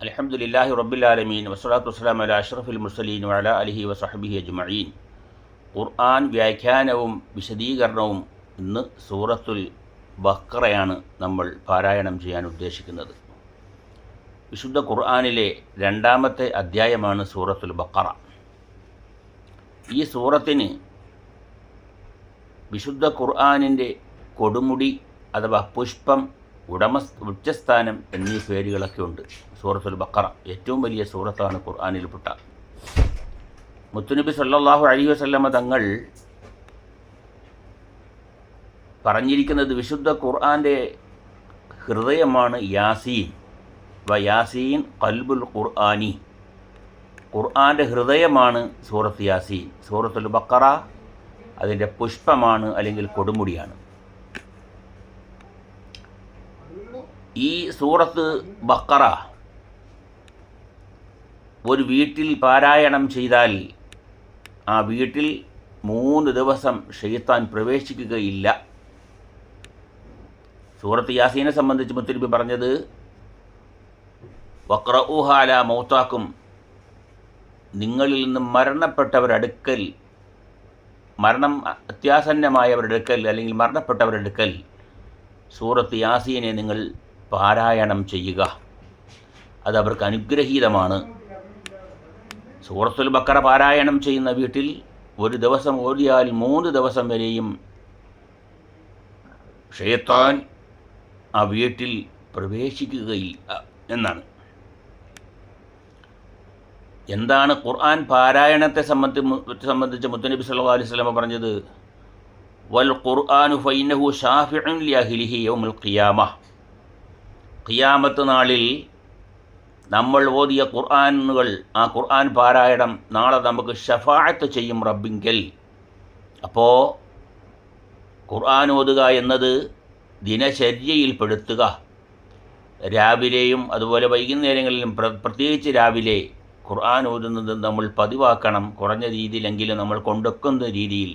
അൽഹംദുലില്ലാഹി റബ്ബിൽ ആലമീൻ വസ്സലാത്തു വസ്സലാമു അലാ അഷ്റഫിൽ മുർസലീൻ വഅലാ അലിഹി വസഹ്ബിഹി അജ്മഈൻ. ഖുർആൻ വ്യാഖ്യാനവും വിശദീകരണവും ഇന്ന് സൂറത്തുൽ ബഖറയാണ് നമ്മൾ പാരായണം ചെയ്യാൻ ഉദ്ദേശിക്കുന്നത്. വിശുദ്ധ ഖുർആനിലെ രണ്ടാമത്തെ അധ്യായമാണ് സൂറത്തുൽ ബഖറ. ഈ സൂറത്തിന് വിശുദ്ധ ഖുർആനിൻ്റെ കൊടുമുടി അഥവാ പുഷ്പം, ഉച്ചസ്ഥാനം എന്നീ പേരുകളൊക്കെ ഉണ്ട്. സൂറത്തുൽ ബഖറ ഏറ്റവും വലിയ സൂറത്താണ് ഖുർആനിൽപ്പെട്ട. മുത്തുനബി സല്ലല്ലാഹു അലൈഹി വസല്ലമ തങ്ങൾ പറഞ്ഞിരിക്കുന്നത് വിശുദ്ധ ഖുർആൻ്റെ ഹൃദയമാണ് യാസീൻ. യാസീൻ ഖൽബുൽ ഖുർആനി, ഖുർആൻ്റെ ഹൃദയമാണ് സൂറത്ത് യാസീൻ. സൂറത്തുൽ ബഖറ അതിൻ്റെ പുഷ്പമാണ് അല്ലെങ്കിൽ കൊടുമുടിയാണ്. ഈ സൂറത്ത് ബഖറ ഒരു വീട്ടിൽ പാരായണം ചെയ്താൽ ആ വീട്ടിൽ 3 ദിവസം ശൈത്താൻ പ്രവേശിക്കുകയില്ല. സൂറത്ത് യാസീനെ സംബന്ധിച്ച് മുത്തുനബി പറഞ്ഞത് വഖ്റഊഹ അലാ മൗതാക്കും, നിങ്ങളിൽ നിന്ന് മരണപ്പെട്ടവരടുക്കൽ, മരണം അത്യാസന്നമായവരുടെ അടുക്കൽ അല്ലെങ്കിൽ മരണപ്പെട്ടവരുടെ അടുക്കൽ സൂറത്ത് യാസീനെ നിങ്ങൾ പാരായണം ചെയ്യുക, അത് അവർക്ക് അനുഗ്രഹീതമാണ്. സൂറത്തുൽ ബഖറ പാരായണം ചെയ്യുന്ന വീട്ടിൽ ഒരു ദിവസം ഓതിയാൽ 3 ദിവസം വരെയും ശൈത്താൻ ആ വീട്ടിൽ പ്രവേശിക്കുകയില്ല എന്നാണ്. എന്താണ് ഖുർആൻ പാരായണത്തെ സംബന്ധിച്ച് മുത്തുനബി സല്ലല്ലാഹു അലൈഹി വസല്ലം പറഞ്ഞത്? വൽ ഖുർആനു ഫഇന്നഹു ഷാഫിഉൻ ലിഅഹ്ലിഹി യൗമുൽ ഖിയാമ. ഖിയാമത്ത് നാളിൽ നമ്മൾ ഓതിയ ഖുർആനുകൾ, ആ ഖുർആൻ പാരായണം നാളെ നമുക്ക് ഷഫാഅത്ത് ചെയ്യും റബ്ബിങ്കൽ. അപ്പോൾ ഖുർആൻ ഓതുക എന്നത് ദിനചര്യയിൽപ്പെടുത്തുക. രാവിലെയും അതുപോലെ വൈകുന്നേരങ്ങളിലും പ്രത്യേകിച്ച് രാവിലെ ഖുർആൻ ഓതുന്നത് നമ്മൾ പതിവാക്കണം. കുറഞ്ഞ രീതിയിലെങ്കിലും നമ്മൾ കൊണ്ടുവെക്കുന്ന രീതിയിൽ.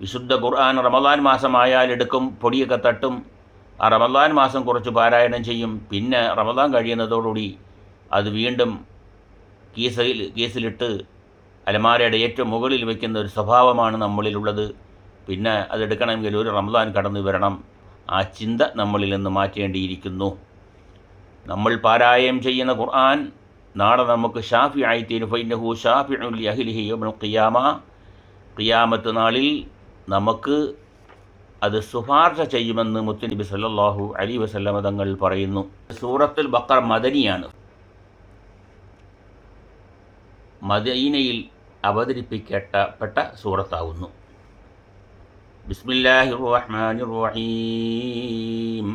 വിശുദ്ധ ഖുർആൻ റമദാൻ മാസമായാൽ എടുക്കും, പൊടിയൊക്കെ തട്ടും. ആ റമദാൻ മാസം കുറച്ച് പാരായണം ചെയ്യും. പിന്നെ റമദാൻ കഴിയുന്നതോടുകൂടി അത് വീണ്ടും കീസിലിട്ട് അലമാരയുടെ ഏറ്റവും മുകളിൽ വയ്ക്കുന്ന ഒരു സ്വഭാവമാണ് നമ്മളിലുള്ളത്. പിന്നെ അതെടുക്കണമെങ്കിൽ ഒരു റമദാൻ കടന്നു വരണം. ആ ചിന്ത നമ്മളിൽ നിന്ന് മാറ്റേണ്ടിയിരിക്കുന്നു. നമ്മൾ പാരായണം ചെയ്യുന്ന ഖുർആൻ നാളെ നമുക്ക് ഷാഫി ആയിത്തീരും. ഫഇന്നഹു ഷാഫിഉൻ ലിഅഹ്ലിഹി യൗമുൽ ഖിയാമ. ഖിയാമത്ത് നാളിൽ നമുക്ക് അത് ശുപാർശ ചെയ്യുമെന്ന് മുത്തുനബി സല്ലല്ലാഹു അലൈഹി വസല്ലമ തങ്ങൾ പറയുന്നു. സൂറത്തുൽ ബഖറ മദനിയാണ്. മദീനയിൽ അവതരിപ്പിക്കപ്പെട്ട സൂറത്താവുന്നു. ബിസ്മില്ലാഹിർ റഹ്മാനിർ റഹീം.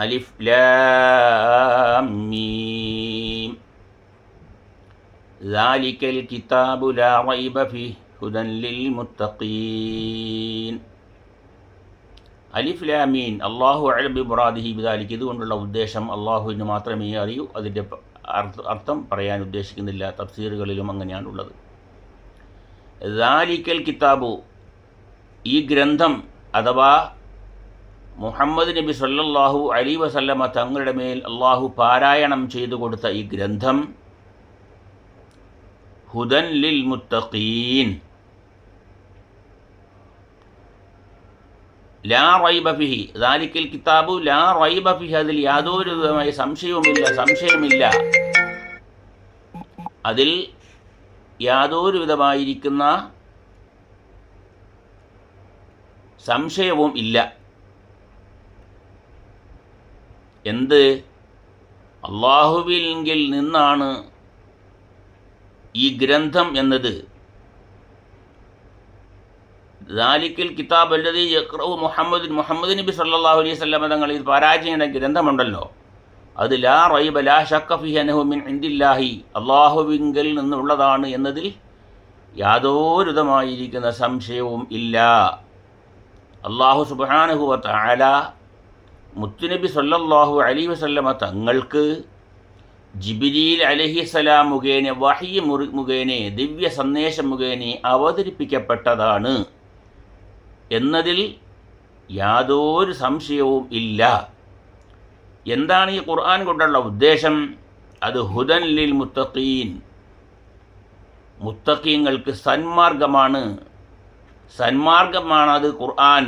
അലിഫ് ലാം മീം. ദാലികൽ കിതാബു ലാ റൈബ ഫീഹി ഹുദൻ ലിൽ മുത്തഖീൻ. അലിഫ് ലാം മീം. അല്ലാഹു അഅലം ബിമുറാദിഹി ബിദാലിക. ഇതുകൊണ്ടുള്ള ഉദ്ദേശം അല്ലാഹുവിന് മാത്രമേ അറിയൂ. അതിൻ്റെ അർത്ഥം പറയാൻ ഉദ്ദേശിക്കുന്നില്ല. തഫ്സീറുകളിലും അങ്ങനെയാണുള്ളത്. ദാലികൽ കിതാബു, ഈ ഗ്രന്ഥം അഥവാ മുഹമ്മദ് നബി സല്ലല്ലാഹു അലൈഹി വസല്ലമ തങ്ങളുടെ മേൽ അള്ളാഹു പാരായണം ചെയ്തു കൊടുത്ത ഈ ഗ്രന്ഥം ഹുദൻ ലിൽ മുത്തഖീൻ, ലാ റൈബ ഫിഹി. ദാലിക്കൽ കിതാബു ലാ റൈബ ഫിഹി, അതിൽ യാതൊരു വിധമായ സംശയമില്ല. അതിൽ യാതൊരു വിധമായിരിക്കുന്ന സംശയവും ഇല്ല. എന്ത്? അള്ളാഹുവിൽ നിന്നാണ് ഈ ഗ്രന്ഥം എന്നത്. ദാലിക്കൽ കിതാബ് അല്ലദീ യഖ്റഉ മുഹമ്മദ് നബി സല്ലല്ലാഹു അലൈഹി വസല്ലം തങ്ങൾ ഇത് പാരായണ ഗ്രന്ഥമുണ്ടല്ലോ, അത് ലാ റൈബ ലാ ശക്ക ഫീഹി അന്നഹു മിൻ ഇൻദില്ലാഹി, അള്ളാഹുവിങ്കൽ നിന്നുള്ളതാണ് എന്നതിൽ യാതൊരു വിധമായിരിക്കുന്ന സംശയവും ഇല്ല. അള്ളാഹു സുബ്ഹാനഹു വ തആല മുത്തുനബി സല്ലല്ലാഹു അലൈഹി വസല്ലമ തങ്ങൾക്ക് ജിബ്രീൽ അലൈഹിസ്സലാം മുഖേന വഹ്യ് മുഖേന ദിവ്യ സന്ദേശം മുഖേന അവതരിപ്പിക്കപ്പെട്ടതാണ് എന്നതിൽ യാതൊരു സംശയവും ഇല്ല. എന്താണ് ഈ ഖുർആൻ കൊണ്ടുള്ള ഉദ്ദേശം? അത് ഹുദൻ ലിൽ മുത്തഖീൻ, മുത്തഖീങ്ങൾക്ക് സന്മാർഗമാണ്. സന്മാർഗമാണത് ഖുർആൻ.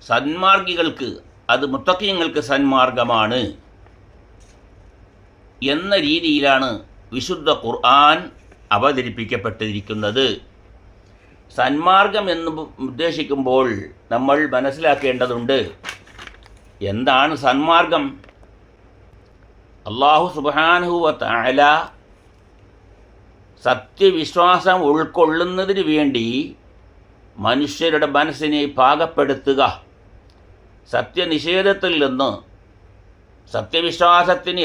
സന്മാർഗികൾക്ക്, അത് മുത്തഖീങ്ങൾക്ക് സന്മാർഗമാണ് എന്ന രീതിയിലാണ് വിശുദ്ധ ഖുർആൻ അവതരിപ്പിക്കപ്പെട്ടിരിക്കുന്നത്. സന്മാർഗം എന്ന് ഉദ്ദേശിക്കുമ്പോൾ നമ്മൾ മനസ്സിലാക്കേണ്ടതുണ്ട്, എന്താണ് സന്മാർഗം? അല്ലാഹു സുബ്ഹാനഹു വ തആല സത്യവിശ്വാസം ഉൾക്കൊള്ളുന്നതിന് വേണ്ടി മനുഷ്യരുടെ മനസ്സിനെ പാകപ്പെടുത്തുക, സത്യനിഷേധത്തിൽ നിന്ന്, സത്യവിശ്വാസത്തിന്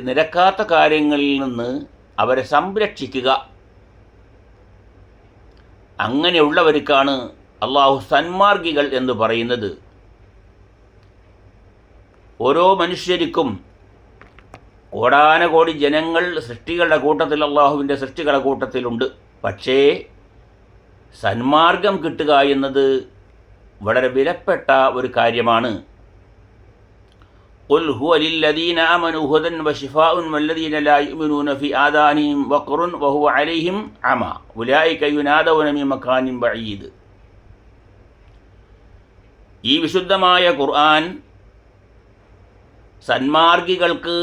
നിരക്കാത്ത കാര്യങ്ങളിൽ നിന്ന് അവരെ സംരക്ഷിക്കുക. അങ്ങനെയുള്ളവർക്കാണ് അല്ലാഹു സന്മാർഗികൾ എന്ന് പറയുന്നത്. ഓരോ മനുഷ്യർക്കും കോടാനകോടി ജനങ്ങൾ സൃഷ്ടികളുടെ കൂട്ടത്തിൽ, അള്ളാഹുവിൻ്റെ സൃഷ്ടികളുടെ കൂട്ടത്തിലുണ്ട്. പക്ഷേ സന്മാർഗം കിട്ടുക എന്നത് വളരെ വിലപ്പെട്ട ഒരു കാര്യമാണ്. ഖുൽ ഹുവ ലില്ലദീന ആമനൂ ഹുദൻ വശിഫാഉൻ വല്ലദീന ലാ യുഅ്മിനൂന ഫീ ആദാനിഹിം വഖറുൻ വഹുവ അലൈഹിം അമാ ഉലൈക യുനാദൗന മിൻ മകാനിൻ ബഈദ്. ഈ വിശുദ്ധമായ ഖുർആൻ സന്മാർഗികൾക്ക്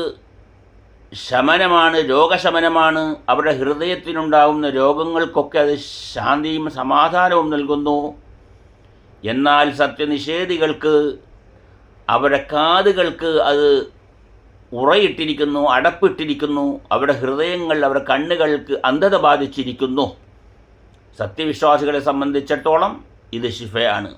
ശമനമാണ്, രോഗശമനമാണ്. അവരുടെ ഹൃദയത്തിനുണ്ടാകുന്ന രോഗങ്ങൾക്കൊക്കെ അത് ശാന്തിയും സമാധാനവും നൽകുന്നു. എന്നാൽ സത്യനിഷേധികൾക്ക് അവരുടെ കാതുകൾക്ക് അത് ഉറയിട്ടിരിക്കുന്നു, അടപ്പിട്ടിരിക്കുന്നു. അവരുടെ ഹൃദയങ്ങൾ, അവരുടെ കണ്ണുകൾക്ക് അന്ധത ബാധിച്ചിരിക്കുന്നു. സത്യവിശ്വാസികളെ സംബന്ധിച്ചിടത്തോളം ഇത് ശിഫയാണ്.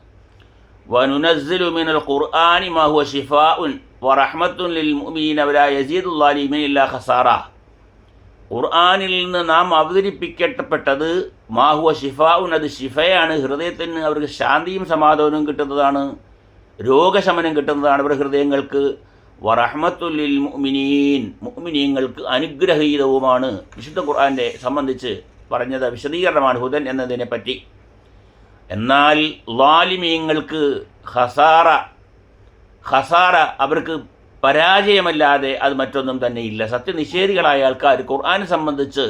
വനുനസ്സിലു മിനൽ ഖുർആനി മാ ഹുവ ശിഫാഉൻ വറഹ്മത്തുൻ ലിൽ മുഅ്മിനീന വലാ യസീദുൽ ളാലിമീന ഇല്ലാ ഖസാറ. ഖുർആനിൽ നിന്ന് നാം അവതരിപ്പിക്കപ്പെട്ടത് മാ ഹുവ ശിഫാഉൻ, അത് ശിഫയാണ്. ഹൃദയത്തിന് അവർക്ക് ശാന്തിയും സമാധാനവും കിട്ടുന്നതാണ്, രോഗശമനം കിട്ടുന്നതാണ് അവരുടെ ഹൃദയങ്ങൾക്ക്. വറഹ്മത്തുൽ ലിൽ മുഅ്മിനീൻ, മുഅ്മിനീങ്ങൾക്ക് അനുഗ്രഹീതവുമാണ്. വിശുദ്ധ ഖുർആനെ സംബന്ധിച്ച് പറഞ്ഞത് വിശദീകരണമാണ് ഹുദൻ എന്നതിനെ പറ്റി. എന്നാൽ ളാലിമീങ്ങൾക്ക് ഖസാറ, അവർക്ക് പരാജയമല്ലാതെ അത് മറ്റൊന്നും തന്നെ ഇല്ല. സത്യനിഷേധികളായ ആൾക്കാർ, ഖുർആനെ സംബന്ധിച്ച്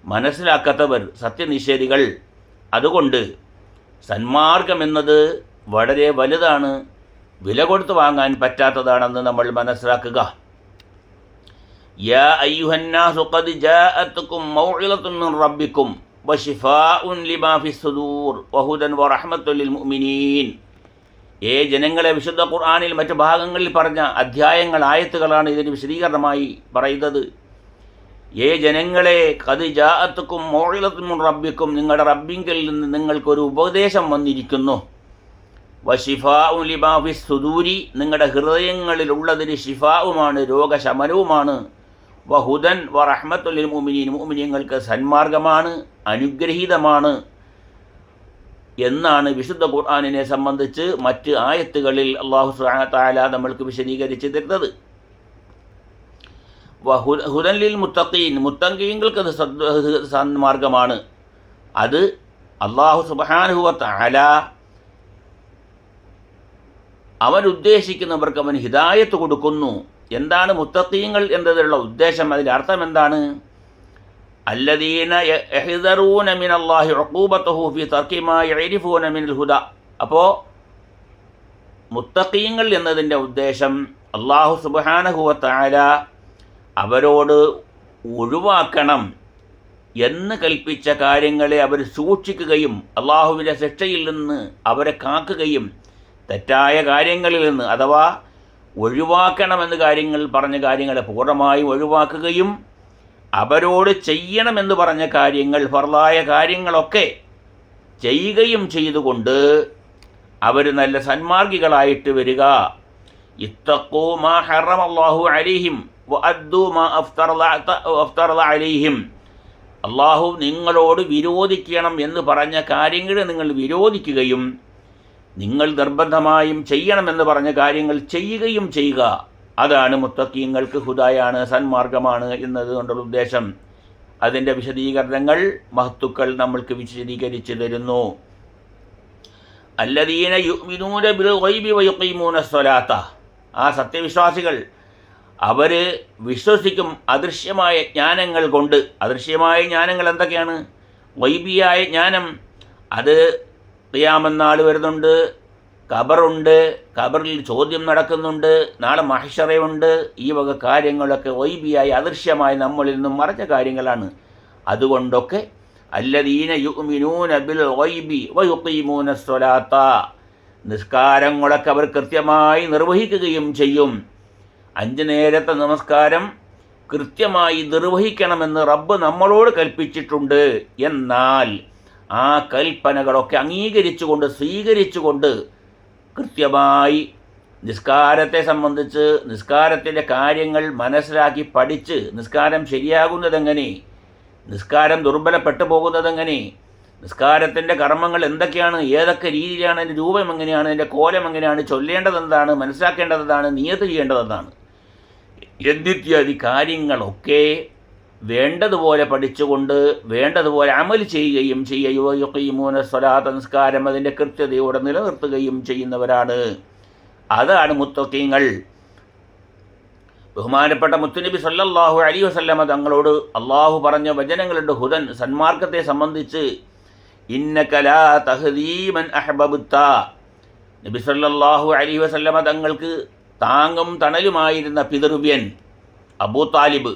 മനസ്സിലാക്കാത്തവർ സത്യനിഷേധികൾ. അതുകൊണ്ട് സന്മാർഗം എന്നത് വളരെ വലുതാണ്, വില കൊടുത്ത് വാങ്ങാൻ പറ്റാത്തതാണെന്ന് നമ്മൾ മനസ്സിലാക്കുക. യാ അയ്യുഹന്നാസു ഖദ് ജാഅത്കും മൗഇളത്തുൻ മിൻ റബ്ബിക്കും വശിഫാഉൻ ലിമാ ഫിസ്സുദൂർ വഹുദൻ വറഹ്മത്തുൽ ലിൽ മുഅ്മിനീൻ. ജനങ്ങളെ, വിശുദ്ധ ഖുർആനിൽ മറ്റു ഭാഗങ്ങളിൽ പറഞ്ഞ അധ്യായങ്ങൾ, ആയത്തുകളാണ് ഇതിന് വിശദീകരണമായി പറയുന്നത്. ജനങ്ങളെ, ഖദ് ജാഅത്കും മൗഇളത്തുൻ മിൻ റബ്ബിക്കും, നിങ്ങളുടെ റബ്ബിങ്കിൽ നിന്ന് നിങ്ങൾക്കൊരു ഉപദേശം വന്നിരിക്കുന്നു. വശിഫാഉൻ ലിമാ ഫിസ്സുദൂരി, നിങ്ങളുടെ ഹൃദയങ്ങളിലുള്ളതിന് ശിഫാവുമാണ്, രോഗശമനവുമാണ്. വഹുദൻ വറഹ്മത്തുൽ ലിൽ മുഅ്മിനീൻ, മുഅ്മിനീങ്ങൾക്ക് സന്മാർഗമാണ്, അനുഗ്രഹീതമാണ് എന്നാണ് വിശുദ്ധ ഖുർആനിനെ സംബന്ധിച്ച് മറ്റ് ആയത്തുകളിൽ അല്ലാഹു സുബ്ഹാനഹു വ തആല നമ്മൾക്ക് വിശദീകരിച്ച് തരുന്നത്. ഹുദൻ ലിൽ മുത്തഖീൻ, മുത്തഖീങ്ങൾക്ക് സന്മാർഗമാണ്. അത് അല്ലാഹു സുബ്ഹാനഹു വ തആല അവൻ ഉദ്ദേശിക്കുന്നവർക്ക് അവൻ ഹിദായത്ത് കൊടുക്കുന്നു. എന്താണ് മുത്തഖീങ്ങൾ എന്നതിലുള്ള ഉദ്ദേശം? അതിൻ്റെ അർത്ഥം എന്താണ്? അല്ലദീന യഹ്ദറൂന മിനല്ലാഹി ഉഖൂബതഹു ഫീ തർക്കി മാ യഅരിഫൂന മിനൽ ഹുദ. അപ്പോൾ മുത്തഖീങ്ങൾ എന്നതിൻ്റെ ഉദ്ദേശം അല്ലാഹു സുബ്ഹാനഹു വ തആല അവരോട് ഒഴിവാക്കണം എന്ന് കൽപ്പിച്ച കാര്യങ്ങളെ അവർ സൂക്ഷിക്കുകയും അള്ളാഹുവിൻ്റെ ശിക്ഷയിൽ നിന്ന് അവരെ കാക്കുകയും തെറ്റായ കാര്യങ്ങളിൽ നിന്ന്, അഥവാ ഒഴിവാക്കണമെന്ന് പറഞ്ഞ കാര്യങ്ങളെ പൂർണ്ണമായും ഒഴിവാക്കുകയും അവരോട് ചെയ്യണമെന്ന് പറഞ്ഞ കാര്യങ്ങൾ, ഫർളായ കാര്യങ്ങളൊക്കെ ചെയ്യുകയും ചെയ്തുകൊണ്ട് അവർ നല്ല സന്മാർഗികളായിട്ട് വരിക. ഇത്തഖൂ മാ ഹറമല്ലാഹു അലൈഹിം വഅദ്ദൂ മാ അഫ്തറദ അലൈഹിം. അള്ളാഹു നിങ്ങളോട് വിരോധിക്കണം എന്ന് പറഞ്ഞ കാര്യങ്ങൾ നിങ്ങൾ വിരോധിക്കുകയും നിങ്ങൾ നിർബന്ധമായും ചെയ്യണമെന്ന് പറഞ്ഞ കാര്യങ്ങൾ ചെയ്യുകയും ചെയ്യുക. അതാണ് മുത്തഖീങ്ങൾക്ക് ഹുദായാണ്, സന്മാർഗമാണ് എന്നതുകൊണ്ടുള്ള ഉദ്ദേശം. അതിൻ്റെ വിശദീകരണങ്ങൾ മഹത്തുക്കൾ നമ്മൾക്ക് വിശദീകരിച്ചു തരുന്നു. അല്ലദീന യുഅ്മിനൂന ബിൽ ഗൈബി വയുഖീമൂന സ്വലാത്ത. ആ സത്യവിശ്വാസികൾ അവർ വിശ്വസിക്കും അദൃശ്യമായ ജ്ഞാനങ്ങൾ കൊണ്ട്. അദൃശ്യമായ ജ്ഞാനങ്ങൾ എന്തൊക്കെയാണ്? ഗൈബിയായ ജ്ഞാനം, അത് ഖിയാമത്ത് നാൾ വരുന്നുണ്ട്, ഖബറുണ്ട്, ഖബറിൽ ചോദ്യം നടക്കുന്നുണ്ട്, നാളെ മഹ്ശറയുണ്ട്. ഈ വക കാര്യങ്ങളൊക്കെ ഗൈബിയായ അദൃശ്യമായ നമ്മളിൽ നിന്നും മറച്ച കാര്യങ്ങളാണ്. അതുകൊണ്ടൊക്കെ അല്ലദീന യുഅ്മിനൂന ബിൽ ഗൈബി വയുഖീമൂന സ്വലാത്ത, നിസ്കാരങ്ങളൊക്കെ അവർ കൃത്യമായി നിർവഹിക്കുകയും ചെയ്യും. 5 നേരത്തെ നമസ്കാരം കൃത്യമായി നിർവഹിക്കണമെന്ന് റബ്ബ് നമ്മളോട് കൽപ്പിച്ചിട്ടുണ്ട്. എന്നാൽ ആ കൽപ്പനകളൊക്കെ അംഗീകരിച്ചുകൊണ്ട് സ്വീകരിച്ചുകൊണ്ട് കൃത്യമായി നിസ്കാരത്തെ സംബന്ധിച്ച് നിസ്കാരത്തിൻ്റെ കാര്യങ്ങൾ മനസ്സിലാക്കി പഠിച്ച് നിസ്കാരം ശരിയാകുന്നതെങ്ങനെ, നിസ്കാരം ദുർബലപ്പെട്ടു പോകുന്നതെങ്ങനെ, നിസ്കാരത്തിൻ്റെ കർമ്മങ്ങൾ എന്തൊക്കെയാണ്, ഏതൊക്കെ രീതിയിലാണ്, അതിൻ്റെ രൂപം എങ്ങനെയാണ്, അതിൻ്റെ കോലം എങ്ങനെയാണ്, ചൊല്ലേണ്ടതെന്താണ്, മനസ്സിലാക്കേണ്ടതെന്താണ്, നിയത്ത് ചെയ്യേണ്ടതെന്താണ് എന്നിത്യാദി കാര്യങ്ങളൊക്കെ വേണ്ടതുപോലെ പഠിച്ചുകൊണ്ട് വേണ്ടതുപോലെ അമൽ ചെയ്യുകയും യുഖീമൂന സ്വലാത്ത, നിസ്കാരം അതിൻ്റെ കൃത്യതയോടെ നിലനിർത്തുകയും ചെയ്യുന്നവരാണ്. അതാണ് മുത്തഖീങ്ങൾ. ബഹുമാനപ്പെട്ട മുത്തുനബി സല്ലല്ലാഹു അലൈഹി വസല്ലമ തങ്ങളോട് അള്ളാഹു പറഞ്ഞ വചനങ്ങളുണ്ട് ഹുദൻ, സന്മാർഗത്തെ സംബന്ധിച്ച്. ഇന്നക ലാ തഹ്ദീ മൻ അഹ്ബബ്ത. നബി സല്ലല്ലാഹു അലൈഹി വസല്ലമ തങ്ങൾക്ക് താങ്ങും തണലുമായിരുന്ന പിതൃവ്യൻ അബൂ താലിബ്,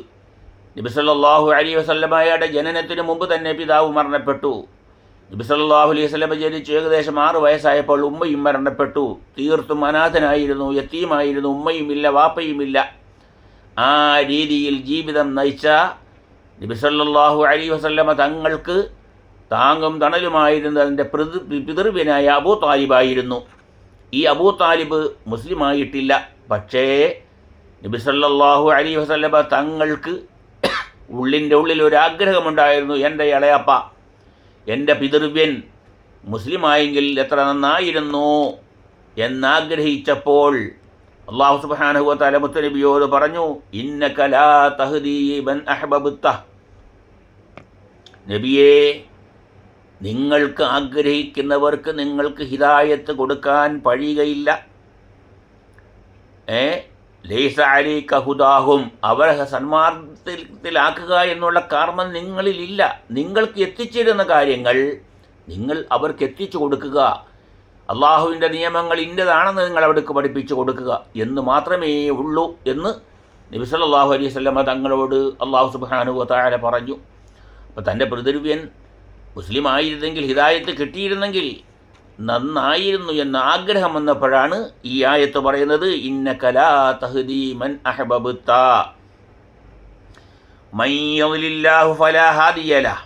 നബി സല്ലല്ലാഹു അലൈഹി വസല്ലമയുടെ ജനനത്തിന് മുമ്പ് തന്നെ പിതാവ് മരണപ്പെട്ടു. നബി സല്ലല്ലാഹു അലൈഹി വസല്ലമ ജനിച്ച് ഏകദേശം 6 വയസ്സായപ്പോൾ ഉമ്മയും മരണപ്പെട്ടു. തീർത്തും അനാഥനായിരുന്നു, യത്തീമായിരുന്നു, ഉമ്മയുമില്ല വാപ്പയുമില്ല. ആ രീതിയിൽ ജീവിതം നയിച്ച നബി സല്ലല്ലാഹു അലൈഹി വസല്ലമ തങ്ങൾക്ക് താങ്ങും തണലുമായിരുന്നതിൻ്റെ പിതൃവ്യനായ അബൂ താലിബായിരുന്നു. ഈ അബൂ താലിബ് മുസ്ലിമായിട്ടില്ല. പക്ഷേ നബി സല്ലല്ലാഹു അലൈഹി വസല്ലമ തങ്ങൾക്ക് ഉള്ളിൻ്റെ ഉള്ളിൽ ഒരാഗ്രഹമുണ്ടായിരുന്നു, എൻ്റെ ഇളയപ്പ, എൻ്റെ പിതൃവ്യൻ മുസ്ലിമായെങ്കിൽ എത്ര നന്നായിരുന്നു എന്നാഗ്രഹിച്ചപ്പോൾ അല്ലാഹു സുബ്ഹാനഹു വ തആല മുത്തുനബിയോട് പറഞ്ഞു, ഇന്നക ലാ തഹ്ദീ മൻ അഹ്ബബ്ത. നബിയേ, നിങ്ങൾക്ക് ആഗ്രഹിക്കുന്നവർക്ക് നിങ്ങൾക്ക് ഹിദായത്ത് കൊടുക്കാൻ കഴിയുകയില്ല. ലൈസ അലൈക ഹുദാഹും, അവരെ സന്മാർഗത്തിലാക്കുക എന്നുള്ള കർമ്മം നിങ്ങളിലില്ല. നിങ്ങൾക്ക് എത്തിച്ചിരുന്ന കാര്യങ്ങൾ നിങ്ങൾ അവർക്ക് എത്തിച്ചു കൊടുക്കുക, അള്ളാഹുവിൻ്റെ നിയമങ്ങൾ ഇന്നതാണെന്ന് നിങ്ങൾ അവിടേക്ക് പഠിപ്പിച്ചു കൊടുക്കുക എന്ന് മാത്രമേ ഉള്ളൂ എന്ന് നബി സല്ലല്ലാഹു അലൈഹി വസല്ലമ തങ്ങളോട് അള്ളാഹു സുബ്ഹാനഹു വ തആല പറഞ്ഞു. അപ്പോൾ തൻ്റെ പിതൃവ്യൻ മുസ്ലിം ആയിരുന്നെങ്കിൽ, ഹിദായത്ത് കിട്ടിയിരുന്നെങ്കിൽ നന്നായിരുന്നു എന്ന ആഗ്രഹം വന്നപ്പോഴാണ് ഈ ആയത്ത് പറയുന്നത്, ഇന്നക ലാ തഹ്ദീ മൻ അഹ്ബബ്ത മൻ യദ്ലില്ലാഹു ഫലാ ഹാദിയ ലഹ്.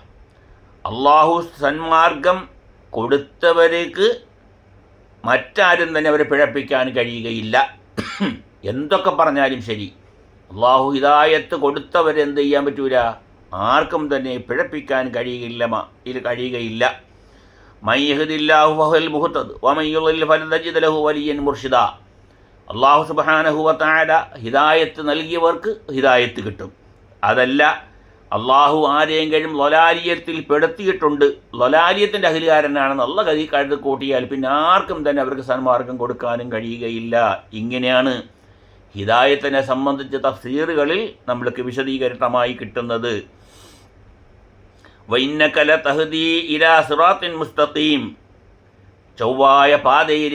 അള്ളാഹു സന്മാർഗം കൊടുത്തവർക്ക് മറ്റാരും തന്നെ അവരെ പിഴപ്പിക്കാൻ കഴിയുകയില്ല. എന്തൊക്കെ പറഞ്ഞാലും ശരി, അള്ളാഹു ഹിദായത്ത് കൊടുത്തവരെന്ത് ചെയ്യാൻ പറ്റൂല, ആർക്കും തന്നെ പിഴപ്പിക്കാൻ കഴിയുകയില്ല. മൻ യഹ്ദില്ലാഹു ഫഹുവൽ മുഹ്തദ് വമൻ യുദ്ലിൽ ഫലൻ തജിദ ലഹു വലിയ്യൻ മുർഷിദ. അല്ലാഹു സുബ്ഹാനഹു വ തആല ഹിദായത്ത് നൽകിയവർക്ക് ഹിദായത്ത് കിട്ടും. അതല്ല, അള്ളാഹു ആരെങ്കിലും ലൊലാലിയത്തിൽ പെടുത്തിയിട്ടുണ്ട്, ലൊലാലിയത്തിൻ്റെ അഹിലുകാരനാണെന്ന് അള്ള കരുതി കൂട്ടിയാൽ പിന്നെ ആർക്കും തന്നെ അവർക്ക് സന്മാർഗം കൊടുക്കാനും കഴിയുകയില്ല. ഇങ്ങനെയാണ് ഹിദായത്തിനെ സംബന്ധിച്ച് തഫ്സീറുകളിൽ നമ്മൾക്ക് വിശദീകരണമായി കിട്ടുന്നത്. വഇന്നക ലതഹ്ദീ ഇലാ സിറാത്തിൻ മുസ്തഖീം, ചൊവ്വായ പാതയിൽ